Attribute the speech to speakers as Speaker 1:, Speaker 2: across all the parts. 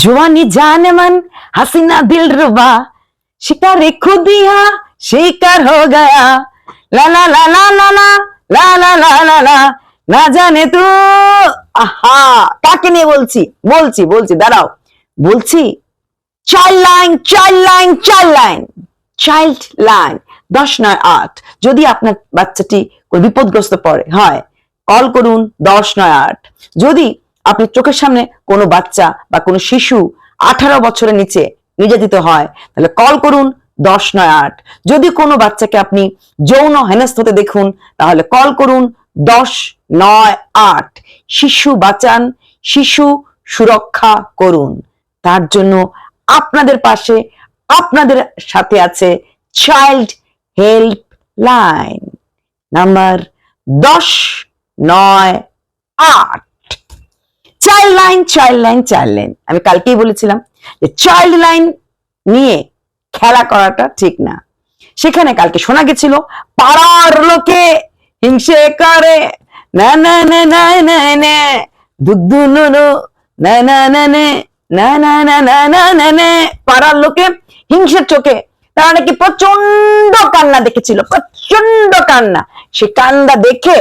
Speaker 1: জওয়ানি জানে मन हसीना दिल रुबा शिकारे खुदिया शिकार हो गया ला ला ला ला ला ला ला ला ला ला ला না জানে তো আহা কাকে নিয়ে বলছি বলছি বলছি দাঁড়াও বলছি child line child line child line child line 10-9-8 যদি আপনার বাচ্চাটি কোনো বিপদগ্রস্ত পড়ে হয় কল করুন 10-9-8 যদি আপনার চোখের সামনে কোনো বাচ্চা বা কোনো শিশু 18 বছরের নিচে নির্যাতিত হয় তাহলে কল করুন 10-9-8 যদি কোনো বাচ্চাকে আপনি যৌন হেনস্থা হতে দেখুন তাহলে কল করুন 10-9-8 শিশু বাঁচান শিশু সুরক্ষা করুন তার জন্য আপনাদের পাশে আপনাদের সাথে আছে child help line number 10-9-8 child line child line child line আমি কালকেই বলেছিলাম যে চাইল্ড লাইন নিয়ে খেলা করাটা ঠিক না সেখানে কালকে শোনা গেছিল পাড়ার লোকে হিংসে করে না না না না না না দুদু নুনু না না না না না না না না না না পাড়ার লোকে হিংসের চোখে তারা নাকি প্রচন্ড কান্না দেখেছিল প্রচন্ড কান্না সে কান্না দেখে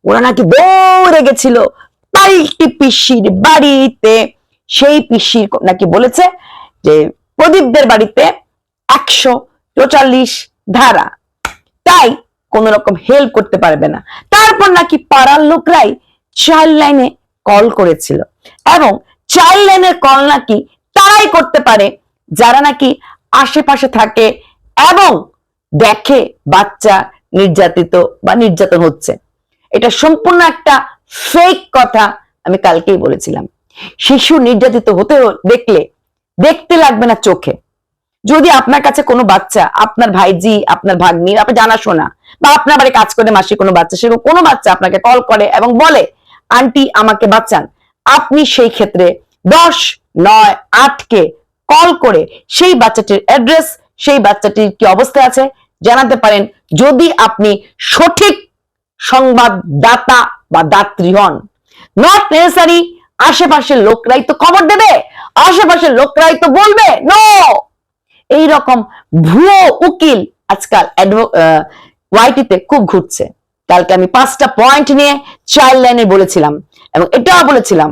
Speaker 1: ওরা নাকি দৌড়ে গেছিল পাল্টি পিসির বাড়িতে সেই পিসির নাকি বলেছে যে প্রদীপদের বাড়িতে 144 ধারা তাই কোন রকম হেল্প করতে পারবে না তারপর নাকি পাড়ার লোকরাই চাইল্ড লাইনে কল করেছিল এবং চাইল্ড লাইনের কল নাকি তারাই করতে পারে যারা নাকি আশেপাশে থাকে এবং দেখে বাচ্চা নির্যাতিত বা নির্যাতন হচ্ছে এটা সম্পূর্ণ একটা ফেক কথা আমি কালকেই বলেছিলাম শিশু নির্যাতিত হতে দেখলে দেখতে লাগবে না চোখে যদি আপনার কাছে কোনো বাচ্চা আপনার ভাইজি আপনার ভাগ্নি আপনার জানাশোনা বা আপনার বাড়ি কাজ করে মাসি কোনো বাচ্চা সেরকম কোনো বাচ্চা আপনাকে কল করে এবং বলে আন্টি আমাকে বাঁচান আপনি সেই ক্ষেত্রে 10-9-8 কে কল করে সেই বাচ্চাটির অ্যাড্রেস সেই বাচ্চাটির কি অবস্থায় আছে জানাতে পারেন যদি আপনি সঠিক সংবাদদাতা বা দাত্রী হন নট নেসেসারি আশেপাশের লোকরাই তো খবর দেবে আশেপাশের লোকরাই তো বলবে নো এইরকম ভুয়ো উকিল আজকাল ওয়াইটিতে খুব ঘুরছে কালকে আমি 5টা পয়েন্ট নিয়ে চাইল্ড লাইনে বলেছিলাম এবং এটাও বলেছিলাম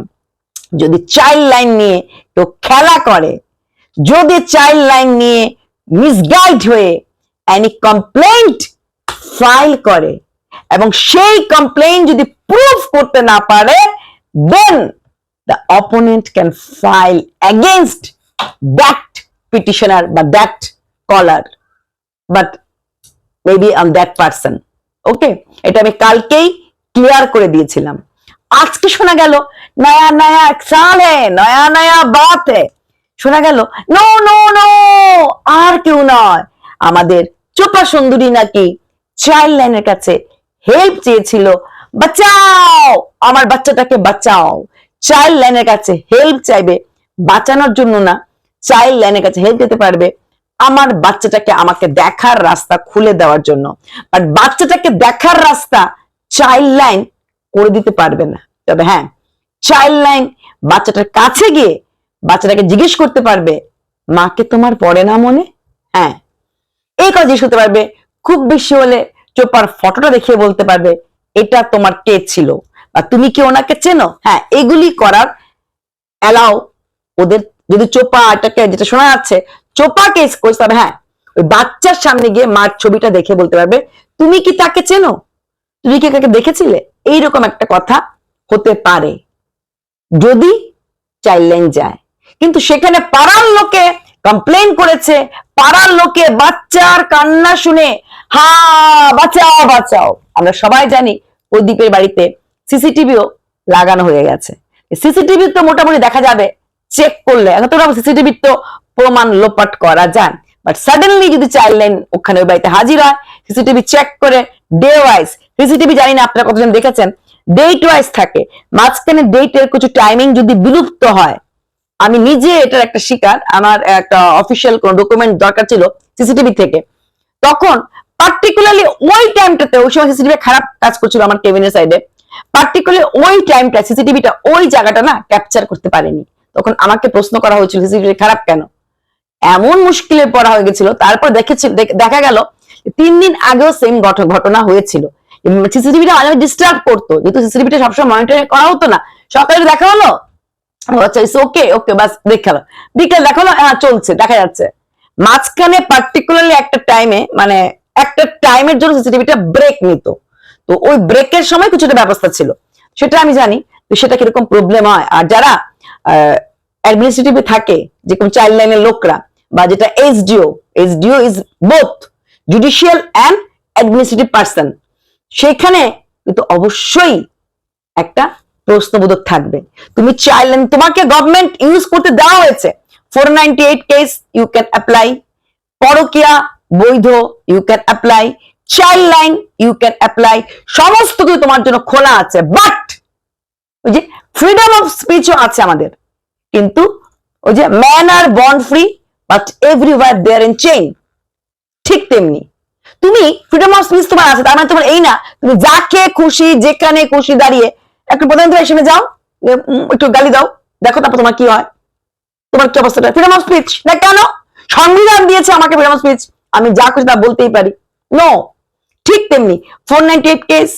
Speaker 1: যদি চাইল্ড লাইন নিয়ে তো খেলা করে যদি চাইল্ড লাইন নিয়ে মিসগাইড হয়ে এনি কমপ্লেন্ট ফাইল করে এবং সেই কমপ্লেইন যদি প্রুফ করতে না পারে then the opponent can file against that petitioner বা that caller but maybe on that person okay এটা আমি কালকেই ক্লিয়ার করে দিয়েছিলাম আজকে শোনা গেল নয়া নয়া সাল হ্যায় নয়া নয়া বাত হ্যায় শোনা গেল নো নো নো আর কেউ নয় আমাদের চোপা সুন্দরী নাকি চাইল্ড লাইনের কাছে হেল্প চেয়েছিল বাঁচাও আমার বাচ্চাটাকে বাঁচাও চাইল্ড লাইনের কাছে হেল্প চাইবে বাঁচানোর জন্য না চাইল্ড লাইনের কাছে হেল্প দিতে পারবে আমার বাচ্চাটাকে আমাকে দেখার রাস্তা খুলে দেওয়ার জন্য বাট বাচ্চাটাকে দেখার রাস্তা চাইল্ড লাইন করে দিতে পারবে না তবে হ্যাঁ চাইল্ড লাইন বাচ্চাটার কাছে গিয়ে বাচ্চাটাকে জিজ্ঞেস করতে পারবে মাকে তোমার পড়ে না মনে হ্যাঁ এই কথা জিজ্ঞেস করতে পারবে খুব বেশি হলে চোপার ফটোটা দেখিয়ে বলতে পারবে এটা তোমার কে ছিল বা তুমি কি ওনাকে চেনো হ্যাঁ এগুলি করার অ্যালাউ ওদের যদি চোপা এটাকে যেটা শোনা যাচ্ছে চোপা কেস করতে হবে হ্যাঁ ওই বাচ্চার সামনে গিয়ে মার ছবিটা দেখে বলতে পারবে তুমি কি তাকে চেনো তুমি কি তাকে দেখেছিলে এইরকম একটা কথা হতে পারে যদি চাইল্ড লাইন যায় কিন্তু সেখানে পাড়ার লোকে কমপ্লেন করেছে পাড়ার লোকে বাচ্চার কান্না শুনে হা বাঁচাও বাঁচাও আমরা সবাই জানি প্রদীপের বাড়িতে সিসিটিভিও লাগানো হয়ে গেছে সিসিটিভি তো মোটামুটি দেখা যাবে চেক করলে এখন তো সিসিটিভির তো প্রমাণ লোপাট করা যায় বাট সাডেনলি যদি চাইল্ড লাইন ওখানে ওই বাড়িতে হাজির হয় সিসিটিভি চেক করে ডে ওয়াইজ সিসিটিভি জানি না আপনারা কতজন দেখেছেন ডেট ওয়াইজ থাকে মাঝখানে ডেটের কিছু টাইমিং যদি বিলুপ্ত হয় আমি নিজে এটার একটা শিকার আমার একটা অফিসিয়াল কোন ডকুমেন্ট দরকার ছিল সিসিটিভি থেকে তখন পার্টিকুলারলি ওই টাইমটাতে ওই সময় সিসিটিভি খারাপ কাজ করছিল আমার কেবিনের সাইডে পার্টিকুলারলি ওই টাইমটা সিসিটিভিটা ওই জায়গাটা না ক্যাপচার করতে পারেনি তখন আমাকে প্রশ্ন করা হয়েছিল সিসিটিভি খারাপ কেন, এমন মুশকিলে পড়া হয়ে গেছিল। তারপর দেখা গেল 3 দিন আগেও সেম ঘটনা হয়েছিল। সিসিটিভিটা অনেক ডিস্টার্ব করতো, যেহেতু সিসিটিভিটা সবসময় মনিটর করা হতো না। সকালে দেখা হলো, আচ্ছা ওকে ওকে বাস দেখালো, বিকেল দেখালো হ্যাঁ চলছে, দেখা যাচ্ছে। মাঝখানে পার্টিকুলারলি একটা টাইমে, মানে একটা টাইমের জন্য সিসিটিভিটা ব্রেক নিত। তো ওই ব্রেকের সময় কিছুটা ব্যবস্থা ছিল, সেটা আমি জানি। তো সেটা কিরকম প্রবলেম হয়, আর যারা অ্যাডমিনিস্ট্রেটিভে থাকে, যেরকম চাইল্ড লাইনের লোকরা, বা যেটা SDO is both judicial and administrative person, সেখানে কিন্তু অবশ্যই একটা প্রশ্নবোধক থাকবে। তুমি চাইল্ড লাইন, তোমাকে গভর্নমেন্ট ইউজ করতে দেওয়া হয়েছে, 498 কেস ইউ ক্যান অ্যাপ্লাই, পরকিয়া বৈধ you can apply, child line you can apply, সমস্ত কিছু তোমার জন্য খোলা আছে। বাট ওই যে ফ্রিডম অফ স্পিচও আছে আমাদের, কিন্তু ওই যে man are born free but everywhere there in chain, ঠিক তেমনি তুমি ফ্রিডম অফ স্পিচ তোমার আছে, তার মানে তোমার এই না তুমি যাকে খুশি যেখানে খুশি দাঁড়িয়ে একটু প্রধানমন্ত্রী এসে যাও, একটু গালি দাও, দেখো তারপর তোমার কি হয়, তোমার কি অবস্থাটা। ফ্রিডম অফ স্পিচ না, কেন সংবিধান দিয়েছে আমাকে ফ্রিডম অফ স্পিচ, আমি যা খুশি তা বলতেই পারি। নো, ঠিক তেমনি 498 কেস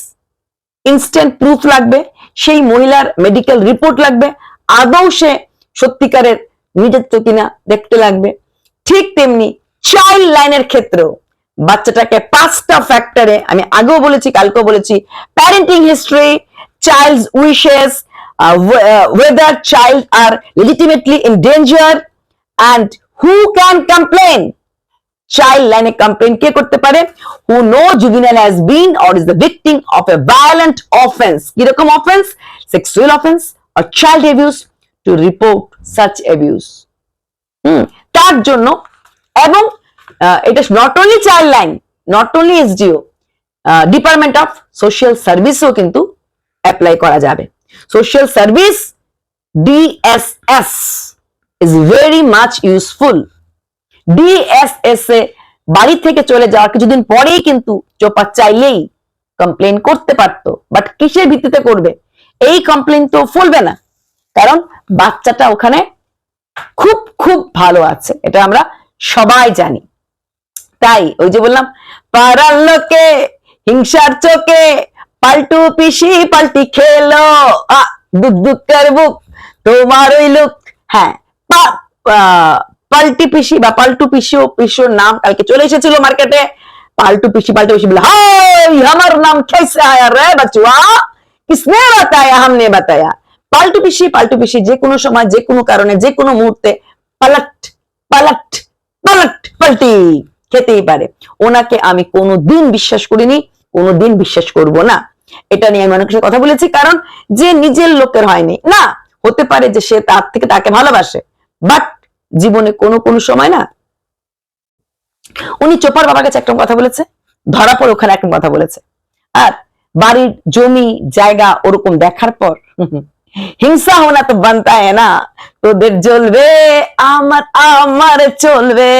Speaker 1: ইনস্ট্যান্ট প্রুফ লাগবে, সেই মহিলার মেডিকেল রিপোর্ট লাগবে, আদৌ সে সত্যিকারের নির্যাতিত কিনা দেখতে লাগবে। ঠিক তেমনি চাইল্ড লাইনের ক্ষেত্রেও বাচ্চাটাকে 5টা ফ্যাক্টরে, আমি আগেও বলেছি কালকেও বলেছি, parenting history, child's wishes, whether child are legitimately in danger, and who can complain. Child line complaint কে করতে পারে? Who know juvenile has been or is the victim of a violent offense, কিরকম offense, sexual offense or child abuse, to report such abuse. তার জন্য, এবং এটা not only child line, not only SDO, department of social সার্ভিসও কিন্তু apply করা যাবে। Social service DSS is very much useful. DSS এ বাড়ি থেকে চলে যাওয়ার কিছুদিন পরেই কিন্তু চোপা চাইলেই কমপ্লেন করতে পারতো, বাট কিসের ভিত্তিতে করবে? এই কমপ্লেন তো ফলবে না, কারণ বাচ্চাটা ওখানে খুব খুব ভালো আছে, এটা আমরা সবাই জানি। তাই ওই যে বললাম, পাড়ার লোকে হিংসার চোখে পাল্টু পিসি পাল্টি খেলো, দুঃখ দুঃখের বুক তোমার ওই লোক। হ্যাঁ, পাল্টি পিসি বা পাল্টু পিসির নাম কালকে চলে এসেছিল মার্কেটে। পাল্টু পিসি বলে, হাই আমার নাম कैसे आया रे बचुआ, किसने बताया, हमने बताया। পাল্টু পিসি যে কোনো সময়, যে কোনো কারণে, যে কোনো মুহূর্তে পালট পালট পালট পাল্টি খেতেই পারে। ওনাকে আমি কোনোদিন বিশ্বাস করিনি, কোনোদিন বিশ্বাস করব না। এটা নিয়ে আমি অনেক কথা বলেছি, কারণ যে নিজের লোকের হয়নি না, হতে পারে যে সে তার থেকে তাকে ভালোবাসে, বাট জীবনে কোনো সময় না। উনি চোপার বাবার কাছে একটা কথা বলেছে, ধরা পড়ে ওখানে একটা কথা বলেছে, আর বাড়ির জমি জায়গা ওরকম দেখার পর হিংসা হোনা তো বানতা है না, তোদের জ্বলবে আমার আমার চলবে,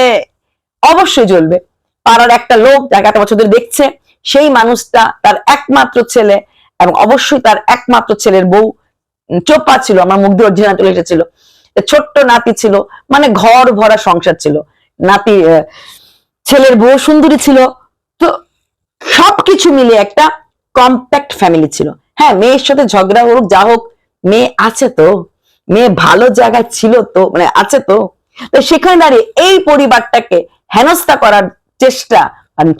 Speaker 1: অবশ্যই জ্বলবে। পাড়ার একটা লোক যাকে এত বছর ধরে দেখছে, সেই মানুষটা তার একমাত্র ছেলে, এবং অবশ্যই তার একমাত্র ছেলের বউ চোপা ছিল, আমার মুখ দিয়ে অরিজিনাল চলে এসেছিল, ছোট্ট নাতি ছিল, মানে ঘর ভরা সংসার ছিল, নাতি ছেলের বউ সুন্দরী ছিল, তো সবকিছু মিলে একটা কম্প্যাক্ট ফ্যামিলি ছিল। হ্যাঁ, মেয়ের সাথে ঝগড়া হোক যা হোক, মেয়ে আছে তো, মেয়ে ভালো জায়গায় ছিল তো, মানে আছে তো। তো সেখানে দাঁড়িয়ে এই পরিবারটাকে হেনস্থা করার চেষ্টা,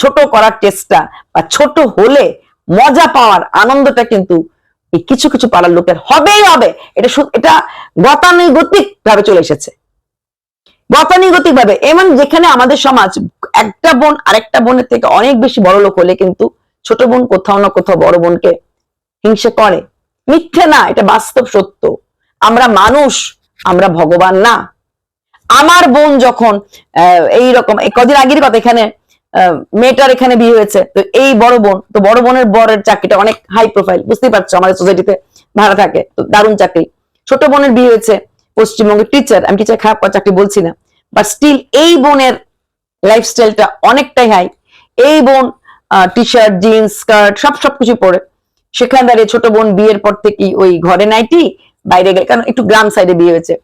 Speaker 1: ছোট করার চেষ্টা, বা ছোট হলে মজা পাওয়ার আনন্দটা কিন্তু এই কিছু কিছু পাড়ার লোকের হবেই হবে। এটা গতানুগতিক ভাবে চলে এসেছে, গতানুগতিক ভাবে। এমন যেখানে আমাদের সমাজ একটা বোন আরেকটা বোনের থেকে অনেক বেশি বড় লোক হলে কিন্তু ছোট বোন কোথাও না কোথাও বড় বোনকে হিংসা করে। মিথ্যে না, এটা বাস্তব সত্য। আমরা মানুষ, আমরা ভগবান না। আমার বোন যখন এইরকম, কদিন আগের কথা, এখানে মেয়েটার এখানে বিয়ে হয়েছে, তো এই বড় বোন, তো বড় বোনের বরের চাকরিটা অনেক হাই প্রোফাইল, বুঝতেই পারছো, আমাদের সোসাইটিতে ভাড়া থাকে, তো দারুণ চাকরি। ছোট বোনের বিয়ে হয়েছে পশ্চিমবঙ্গের টিচার, আমি টিচার খারাপ চাকরি বলছি না, বাট স্টিল এই বোনের লাইফস্টাইলটা অনেকটাই হাই। এই বোন টি শার্ট জিন্স স্কার্ট সবকিছু পরে, সেখানে দাঁড়িয়ে ছোট বোন বিয়ের পর থেকেই ওই ঘরে নাইটি, বাইরে গেলে, কারণ একটু গ্রাম সাইডে বিয়ে হয়েছে,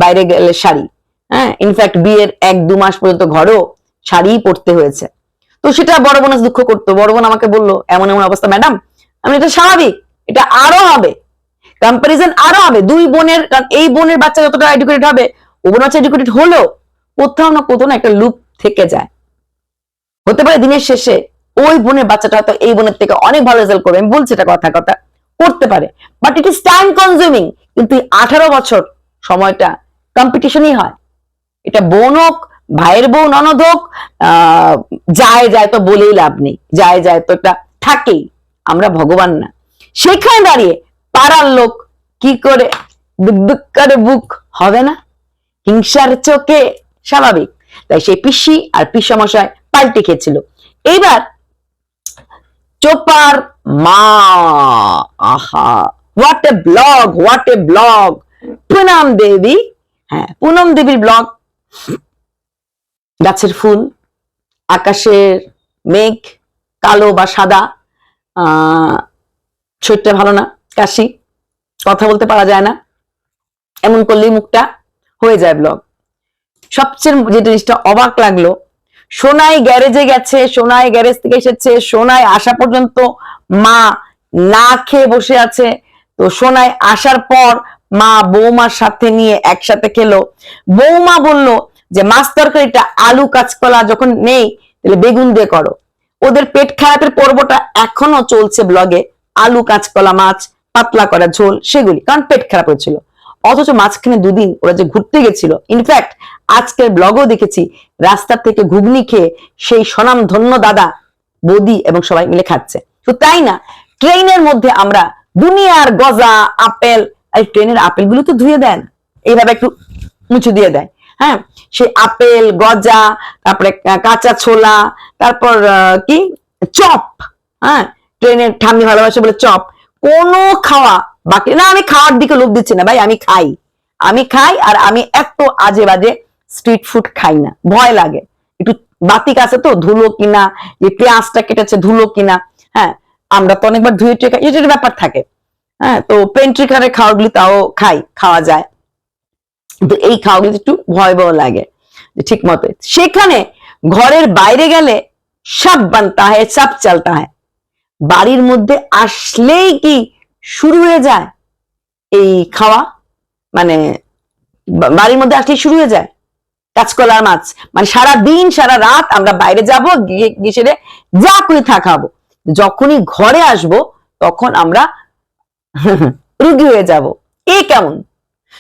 Speaker 1: বাইরে গেলে শাড়ি, হ্যাঁ ইনফ্যাক্ট বিয়ের 1-2 মাস পর্যন্ত ঘরেও শাড়ি পরতে হয়েছে। তো সেটা বড় বোন দুঃখ করতো, বড় বোন আমাকে বললো এমন এমন অবস্থা ম্যাডাম। আমি এটা স্বাভাবিক, এটা আরো হবে, কম্পারিজন আরো হবে। দুই বোনের, কারণ এই বোনের বাচ্চা যতটা এডুকেটেড হবে ও বোন বাচ্চা এডুকেটেড হলেও কোথাও না কোথাও না একটা লুপ থেকে যায়। হতে পারে দিনের শেষে ওই বোনের বাচ্চাটা হয়তো এই বোনের থেকে অনেক ভালো রেজাল্ট করবে, আমি বলছি এটা কথা কথা করতে পারে, but it is time consuming. কিন্তু 18 বছর সময়টা কম্পিটিশনই হয়। এটা বোন হোক, ভাইয়ের বউ, ননদ হোক, যায় যায় তো বলেই লাভ নেই, যায় যায় তো এটা থাকেই, আমরা ভগবান না। সেখানে দাঁড়িয়ে পাড়ার লোক কি করে দুক করে বুক হবে না, হিংসার চোখে স্বাভাবিক। তাই সেই পিসি আর পিসমশাই পাল্টে খেয়েছিল। এইবার চোপার মা, আহা what a blog, what a blog. Punam Devi, হ্যাঁ পুনম দেবীর ব্লগ। গাছের ফুল, আকাশের মেঘ, কালো বা সাদা, শরীরটা ভালো না, কাশি, কথা বলতে পারা যায় না, এমন করলেই মুখটা হয়ে যায় ব্লগ। সবচেয়ে যে জিনিসটা অবাক লাগলো, সোনাই গ্যারেজে গেছে, সোনাই গ্যারেজ থেকে এসেছে, সোনাই আসা পর্যন্ত মা না খেয়ে বসে আছে। তো সোনাই আসার পর মা বৌমার সাথে নিয়ে একসাথে খেলো। বৌমা বলল যে মাছ তরকারিটা আলু কাঁচকলা যখন নেই তাহলে বেগুন দিয়ে করো। ওদের পেট খারাপের পর্বটা এখনো চলছে ব্লগে, আলু কাঁচকলা মাছ পাতলা করা ঝোল সেগুলি, কারণ পেট খারাপ হয়েছিল। অথচ মাঝখানে 2 দিন ওরা যে ঘুরতে গেছিল, ইনফ্যাক্ট আজকের ব্লগও দেখেছি রাস্তা থেকে ঘুগনি খেয়ে সেই সনাম ধন্য দাদা বৌদি এবং সবাই মিলে খাচ্ছে। তো তাই না, ট্রেনের মধ্যে আমরা দুনিয়ার গজা আপেল, এই ট্রেনের আপেল গুলো তো ধুয়ে দেন, এইভাবে একটু মুছে দিয়ে দেয়, হ্যাঁ সেই আপেল গজা, তারপরে কাঁচা ছোলা, তারপর কি চপ, হ্যাঁ ট্রেনের ঠাম্মি ভালোবাসে বলে চপ, কোনো খাওয়া বাকি না। আমি খাওয়ার দিকে লোভ দিচ্ছি না ভাই, আমি খাই আর আমি এত আজে বাজে স্ট্রিট ফুড খাই না, ভয় লাগে। একটু বাতিক আছে তো, ধুলো কিনা, যে পেঁয়াজটা কেটেছে ধুলো কিনা, হ্যাঁ আমরা তো অনেকবার ধুয়ে টুয়ে খাই, এটার ব্যাপার থাকে, হ্যাঁ তো পেন্ট্রিকারের খাওয়াগুলি তাও খাওয়া যায়, কিন্তু এই খাওয়াগুলি একটু ভয়াবহ লাগে ঠিক মতো। সেখানে ঘরের বাইরে গেলে সব বানতা হয়, সব চলতা হয়, বাড়ির মধ্যে আসলেই কি শুরু হয়ে যায় এই খাওয়া, মানে বাড়ির মধ্যে আসলেই শুরু হয়ে যায় কাঁচকলার মাছ, মানে সারা দিন সারা রাত আমরা বাইরে যাব, গিয়ে যা করে খাবো, যখনই ঘরে আসব তখন আমরা রুগী হয়ে যাব। এ কেমন?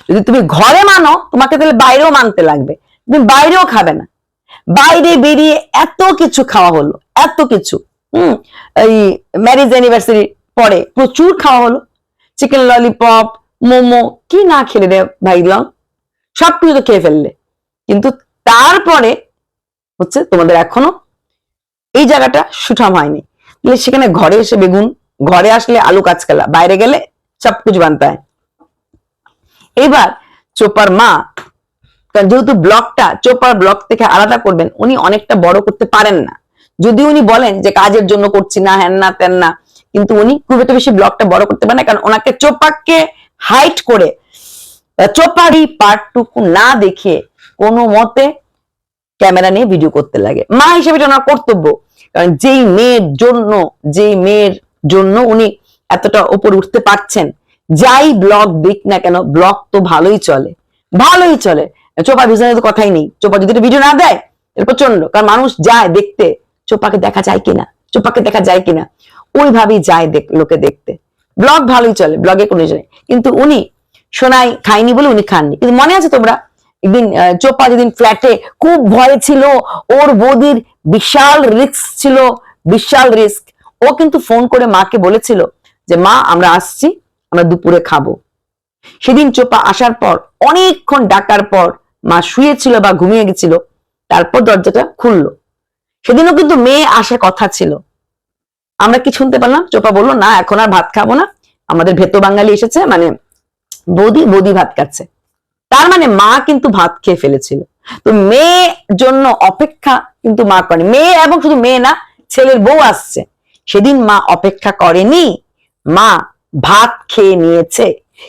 Speaker 1: যদি তুমি ঘরে মানো তোমাকে তাহলে বাইরেও মানতে লাগবে, তুমি বাইরেও খাবে না। বাইরে বেরিয়ে এত কিছু খাওয়া হলো, এত কিছু, এই ম্যারেজ অ্যানিভার্সারি পরে প্রচুর খাওয়া হলো, চিকেন ললিপপ, মোমো, কি না খেলে রে ভাই লং, সবকিছু তো খেয়ে ফেললে। কিন্তু তারপরে হচ্ছে তোমাদের এখনো এই জায়গাটা সুঠাম হয়নি। সেখানে ঘরে এসে বেগুন, ঘরে আসলে আলু কাঁচকলা, বাইরে গেলে সবকিছু বানতে হয়। এবার চোপার মা, যেহেতু ব্লগটা চোপার ব্লগ থেকে আলাদা করবেন, উনি অনেকটা বড় করতে পারেন না, যদি উনি বলেন যে কাজের জন্য করছি না, হ্যান না তেন না, কিন্তু উনি খুব একটা বেশি ব্লগটা বড় করতে পারেন না, কারণ ওনাকে চোপাকে হাইট করে চোপারই পার্টটুকু না দেখে কোনো মতে ক্যামেরা নিয়ে ভিডিও করতে লাগে। মা হিসেবে এটা ওনার কর্তব্য, কারণ যেই মেয়ের জন্য উনি এতটা উপরে উঠতে পারছেন, যাই ব্লগ দিক না কেন ব্লগ তো ভালোই চলে। চোপা বিজনেস তো কথাই নেই, চোপা যদি ভিডিও না দেয় প্রচন্ড, কারণ মানুষ যায় দেখতে চোপাকে দেখা যায় কিনা, ওইভাবেই যায় লোকে দেখতে। ব্লগ ভালোই চলে, ব্লগে কোনো নেই, কিন্তু উনি সোনাই খাইনি বলে উনি খাননি। কিন্তু মনে আছে তোমরা একদিন চোপা যেদিন ফ্ল্যাটে খুব ভয় ছিল, ওর বৌদির বিশাল রিস্ক, ও কিন্তু ফোন করে মাকে বলেছিল যে মা আমরা আসছি, আমরা দুপুরে খাবো। সেদিন চোপা আসার পর অনেকক্ষণ ডাকার পর মা শুয়েছিল বা ঘুমিয়ে গেছিল, তারপর দরজাটা খুললো। সেদিনও কিন্তু মেয়ে আসার কথা ছিল, আমরা কি শুনতে পেলাম? চোপা বললো না এখন আর ভাত খাবো না, আমাদের ভেতো বাঙালি এসেছে, মানে বৌদি ভাত খাচ্ছে। তার মানে মা কিন্তু ভাত খেয়ে ফেলেছিল। তো মেয়ে জন্য অপেক্ষা কিন্তু মা করেনি, মেয়ে এবং শুধু মেয়ে না, ছেলের বউ আসছে, সেদিন মা অপেক্ষা করেনি, মা ভাত খেয়ে নিয়েছে।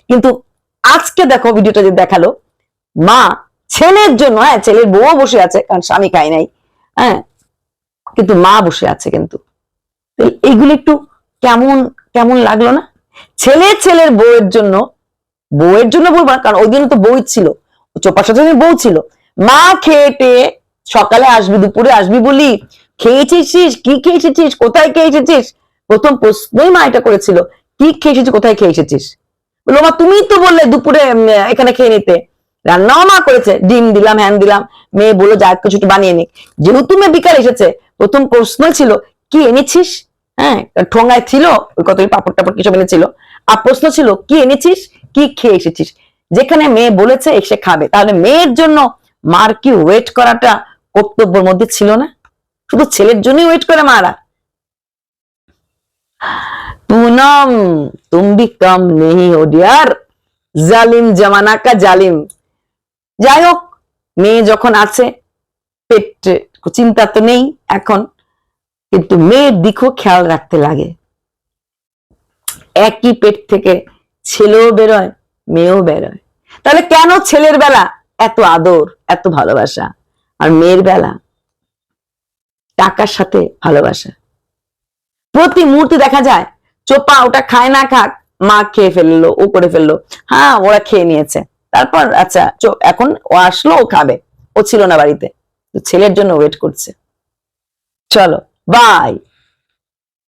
Speaker 1: কিন্তু আজকে দেখো ভিডিওটা যে দেখালো, মা ছেলের জন্য, হ্যাঁ ছেলের বউ বসে আছে কারণ স্বামী খায় নাই, হ্যাঁ কিন্তু মা বসে আছে, কিন্তু এইগুলো একটু কেমন কেমন লাগলো না? ছেলের বউয়ের জন্য বলবো না কারণ ওই দিন তো বউ ছিল, চোপার সাথে বউ ছিল, মা খেয়ে সকালে আসবি দুপুরে আসবি বলি খেয়েছিস, কি খেয়ে এসেছিস, কোথায় খেয়ে এসেছিস? প্রথম প্রশ্নই মা এটা করেছিল, কি খেয়ে এসেছিস, কোথায় খেয়ে এসেছিস? বললো মা তুমি তো বললে দুপুরে এখানে খেয়ে নিতে, রান্নাও মা করেছে, ডিম দিলাম হ্যান দিলাম, মেয়ে বললো যা কিছু একটু বানিয়ে নে, যেহেতু মেয়ে বিকাল এসেছে প্রথম প্রশ্ন ছিল কি এনেছিস, হ্যাঁ ঠোঙায় ছিল ওই কত পাপড় টাপড় কিছু এনেছিল, আর প্রশ্ন ছিল কি এনেছিস, কি খেয়ে এসেছিস? যেখানে মেয়ে বলেছে এসে খাবে, তাহলে মেয়ের জন্য মার কি ওয়েট করাটা কর্তব্যের মধ্যে ছিল না? শুধু ছেলের জন্যই ওয়েট করে মারা। पूनम तुम भी कम नहीं हो डियर, জালিম জামানা কা জালিম। যাই হোক, মেয়ে যখন আছে পেট চিন্তা তো নেই এখন, কিন্তু মেয়ের দিকও খেয়াল রাখতে লাগে। একই পেট থেকে ছেলেও বেরোয় মেয়েও বেরোয়, তাহলে কেন ছেলের বেলা এত আদর এত ভালোবাসা আর মেয়ের বেলা টাকার সাথে ভালোবাসা? প্রতি মুহূর্তে দেখা যায় চোপা ওটা খায় না খাক মা খেয়ে ফেললো, ও করে ফেললো, হ্যাঁ ওরা খেয়ে নিয়েছে, তারপর আচ্ছা এখন ও আসলো ও খাবে, ও ছিল না বাড়িতে, ছেলের জন্য ওয়েট করছে। চলো বাই।